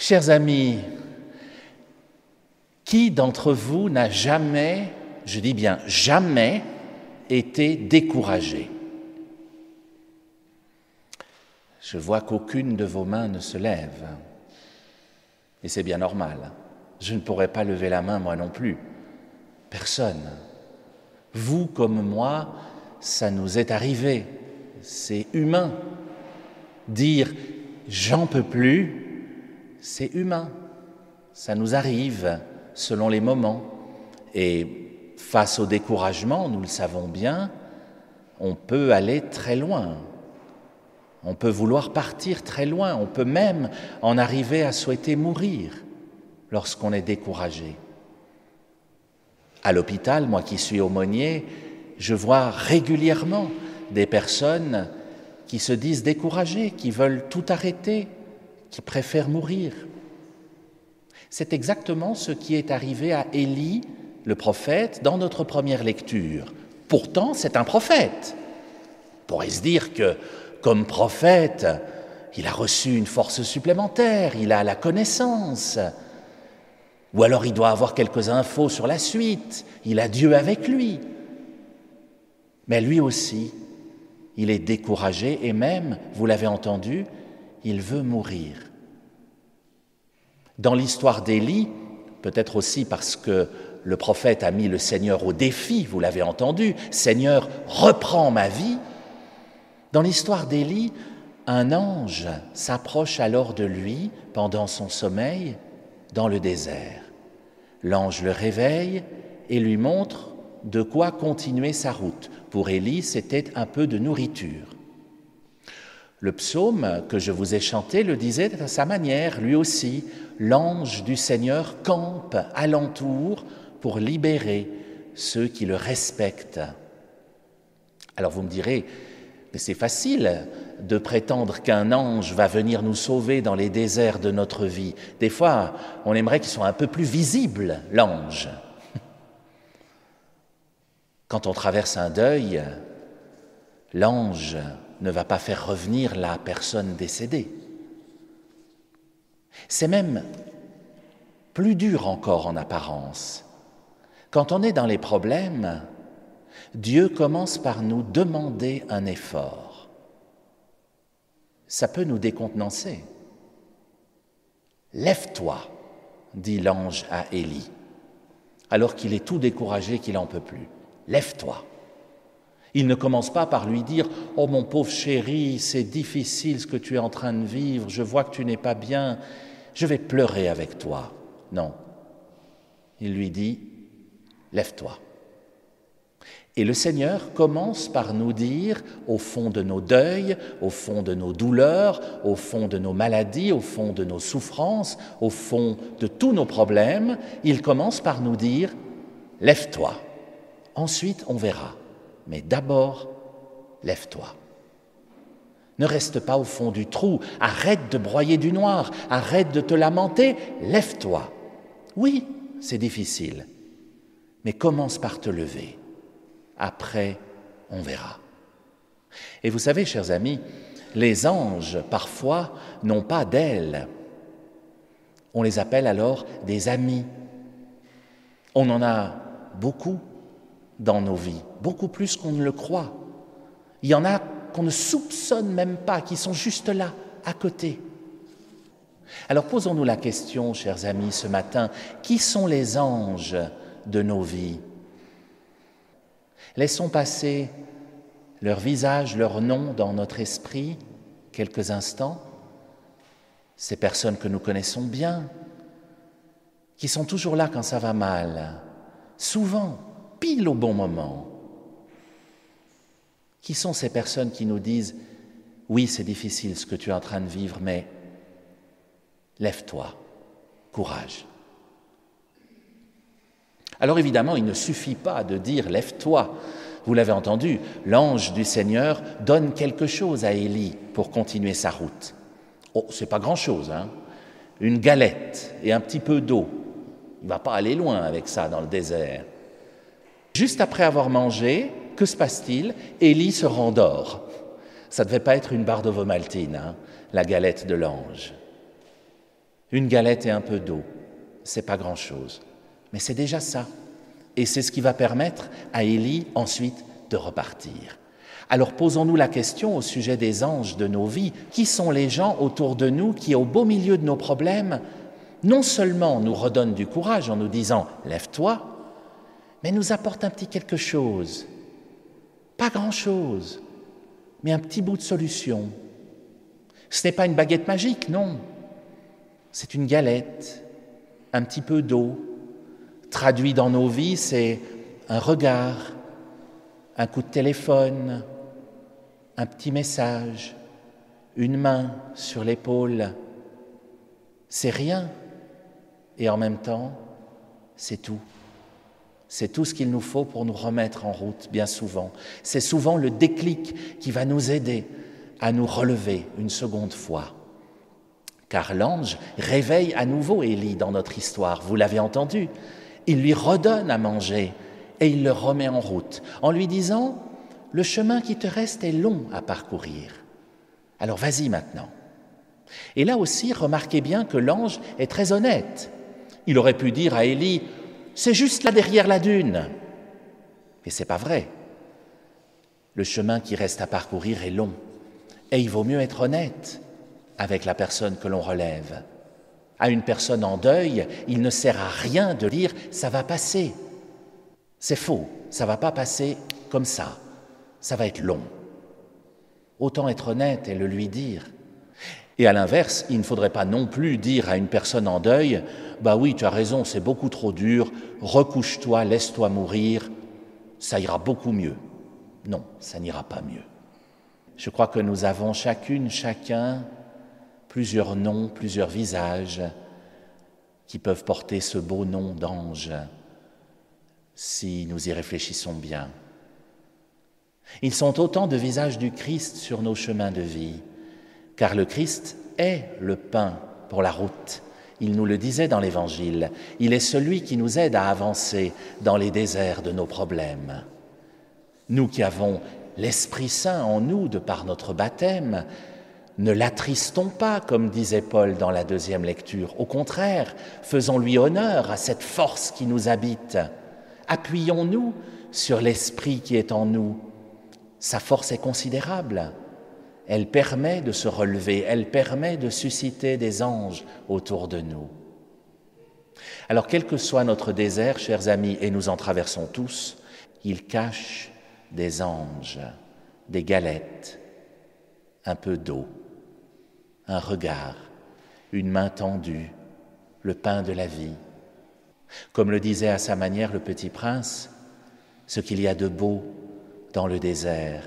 Chers amis, qui d'entre vous n'a jamais, je dis bien jamais, été découragé? Je vois qu'aucune de vos mains ne se lève. Et c'est bien normal. Je ne pourrais pas lever la main moi non plus. Personne. Vous comme moi, ça nous est arrivé. C'est humain. Dire « j'en peux plus », c'est humain. Ça nous arrive selon les moments. Et face au découragement, nous le savons bien, on peut aller très loin. On peut vouloir partir très loin. On peut même en arriver à souhaiter mourir lorsqu'on est découragé. À l'hôpital, moi qui suis aumônier, je vois régulièrement des personnes qui se disent découragées, qui veulent tout arrêter, qui préfèrent mourir. C'est exactement ce qui est arrivé à Élie, le prophète, dans notre première lecture. Pourtant, c'est un prophète. On pourrait se dire que, comme prophète, il a reçu une force supplémentaire, il a la connaissance. Ou alors il doit avoir quelques infos sur la suite, il a Dieu avec lui. Mais lui aussi, il est découragé et même, vous l'avez entendu, il veut mourir. Dans l'histoire d'Élie, peut-être aussi parce que le prophète a mis le Seigneur au défi, vous l'avez entendu, « Seigneur, reprends ma vie », dans l'histoire d'Élie, un ange s'approche alors de lui pendant son sommeil dans le désert. L'ange le réveille et lui montre de quoi continuer sa route. Pour Élie, c'était un peu de nourriture. Le psaume que je vous ai chanté le disait à sa manière, lui aussi. L'ange du Seigneur campe alentour pour libérer ceux qui le respectent. Alors vous me direz, mais c'est facile de prétendre qu'un ange va venir nous sauver dans les déserts de notre vie. Des fois, on aimerait qu'il soit un peu plus visible, l'ange. Quand on traverse un deuil, l'ange ne va pas faire revenir la personne décédée. C'est même plus dur encore en apparence. Quand on est dans les problèmes, Dieu commence par nous demander un effort. Ça peut nous décontenancer. « Lève-toi », dit l'ange à Élie, alors qu'il est tout découragé, qu'il n'en peut plus. « Lève-toi ». Il ne commence pas par lui dire « Oh mon pauvre chéri, c'est difficile ce que tu es en train de vivre, je vois que tu n'es pas bien, je vais pleurer avec toi. » Non, il lui dit « Lève-toi ». Et le Seigneur commence par nous dire, au fond de nos deuils, au fond de nos douleurs, au fond de nos maladies, au fond de nos souffrances, au fond de tous nos problèmes, il commence par nous dire « Lève-toi ». Ensuite, on verra. Mais d'abord, lève-toi. Ne reste pas au fond du trou, arrête de broyer du noir, arrête de te lamenter, lève-toi. Oui, c'est difficile, mais commence par te lever. Après, on verra. Et vous savez, chers amis, les anges, parfois, n'ont pas d'ailes. On les appelle alors des amis. On en a beaucoup dans nos vies, beaucoup plus qu'on ne le croit. Il y en a qu'on ne soupçonne même pas, qui sont juste là, à côté. Alors posons-nous la question, chers amis, ce matin, qui sont les anges de nos vies? Laissons passer leur visage, leur nom dans notre esprit quelques instants. Ces personnes que nous connaissons bien, qui sont toujours là quand ça va mal, souvent, pile au bon moment. Qui sont ces personnes qui nous disent « Oui, c'est difficile ce que tu es en train de vivre, mais lève-toi, courage ». Alors évidemment, il ne suffit pas de dire « lève-toi ». Vous l'avez entendu, l'ange du Seigneur donne quelque chose à Élie pour continuer sa route. Oh, c'est pas grand-chose, hein ? Une galette et un petit peu d'eau. Il ne va pas aller loin avec ça dans le désert. Juste après avoir mangé, que se passe-t-il? Élie se rendort. Ça ne devait pas être une barre d'ovomaltine, hein, la galette de l'ange. Une galette et un peu d'eau, c'est pas grand-chose, mais c'est déjà ça. Et c'est ce qui va permettre à Élie ensuite de repartir. Alors posons-nous la question au sujet des anges de nos vies. Qui sont les gens autour de nous qui, au beau milieu de nos problèmes, non seulement nous redonnent du courage en nous disant « lève-toi », mais nous apportent un petit quelque chose. Pas grand-chose, mais un petit bout de solution. Ce n'est pas une baguette magique, non. C'est une galette, un petit peu d'eau. Traduit dans nos vies, c'est un regard, un coup de téléphone, un petit message, une main sur l'épaule. C'est rien, et en même temps, c'est tout. C'est tout ce qu'il nous faut pour nous remettre en route, bien souvent. C'est souvent le déclic qui va nous aider à nous relever une seconde fois. Car l'ange réveille à nouveau Élie dans notre histoire, vous l'avez entendu. Il lui redonne à manger et il le remet en route en lui disant « Le chemin qui te reste est long à parcourir. Alors vas-y maintenant. » Et là aussi, remarquez bien que l'ange est très honnête. Il aurait pu dire à Élie « C'est juste là derrière la dune. » Et c'est pas vrai. Le chemin qui reste à parcourir est long et il vaut mieux être honnête avec la personne que l'on relève. À une personne en deuil, il ne sert à rien de dire « ça va passer ». C'est faux, ça ne va pas passer comme ça, ça va être long. Autant être honnête et le lui dire. Et à l'inverse, il ne faudrait pas non plus dire à une personne en deuil « bah oui, tu as raison, c'est beaucoup trop dur, recouche-toi, laisse-toi mourir, ça ira beaucoup mieux ». Non, ça n'ira pas mieux. Je crois que nous avons chacune, chacun, plusieurs noms, plusieurs visages qui peuvent porter ce beau nom d'ange, si nous y réfléchissons bien. Ils sont autant de visages du Christ sur nos chemins de vie, car le Christ est le pain pour la route. Il nous le disait dans l'Évangile, il est celui qui nous aide à avancer dans les déserts de nos problèmes. Nous qui avons l'Esprit Saint en nous de par notre baptême, ne l'attristons pas, comme disait Paul dans la deuxième lecture. Au contraire, faisons-lui honneur à cette force qui nous habite. Appuyons-nous sur l'Esprit qui est en nous. Sa force est considérable. Elle permet de se relever, elle permet de susciter des anges autour de nous. Alors, quel que soit notre désert, chers amis, et nous en traversons tous, il cache des anges, des galettes, un peu d'eau, un regard, une main tendue, le pain de la vie. Comme le disait à sa manière le Petit Prince, ce qu'il y a de beau dans le désert,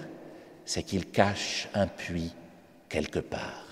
c'est qu'il cache un puits quelque part.